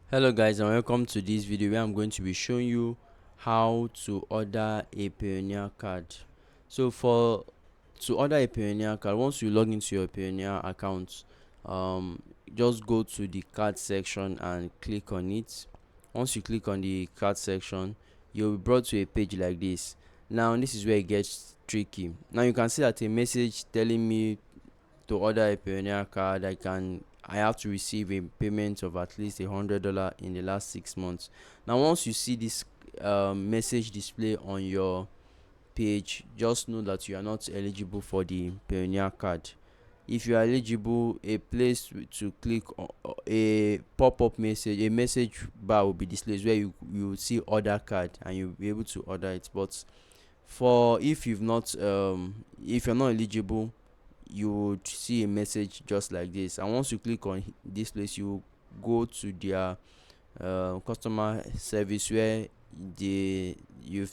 Hello guys, and welcome to this video where I'm going to be showing you how to order a Payoneer card. So for to order a Payoneer card, once you log into your Payoneer account, just go to the card section and click on it. Once you click on the card section, you'll be brought to a page like this. Now this is where it gets tricky. Now you can see that a message telling me to order a Payoneer card, I have to receive a payment of at least $100 in the last 6 months. Now, once you see this message display on your page, just know that you are not eligible for the Payoneer card. If you are eligible, a place to click on a pop-up message, a message bar will be displayed where you will see order card and you'll be able to order it. But for if you're not eligible, you would see a message just like this, and once you click on this place, you go to their customer service where you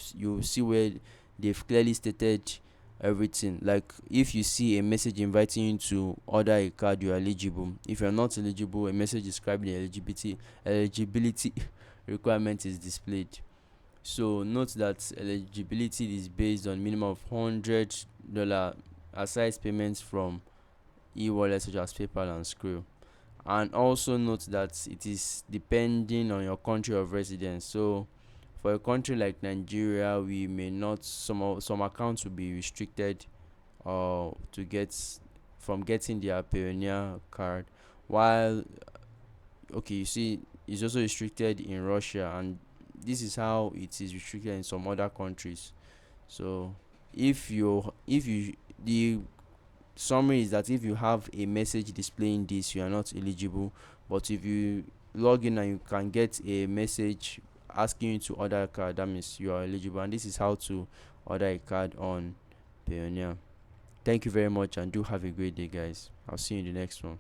see where they've clearly stated everything. Like, if you see a message inviting you to order a card, you are eligible. If you're not eligible, a message describing the eligibility requirement is displayed. So note that eligibility is based on minimum of $100 aside payments from e-wallets such as PayPal and Skrill. And also note that it is depending on your country of residence. So for a country like Nigeria, we may not some accounts will be restricted to get from getting their Payoneer card, while okay, you see, it's also restricted in Russia, and this is how it is restricted in some other countries. So if you the summary is that if you have a message displaying this, you are not eligible. But if you log in and you can get a message asking you to order a card, that means you are eligible. And this is how to order a card on Payoneer. Thank you very much, and do have a great day, guys. I'll see you in the next one.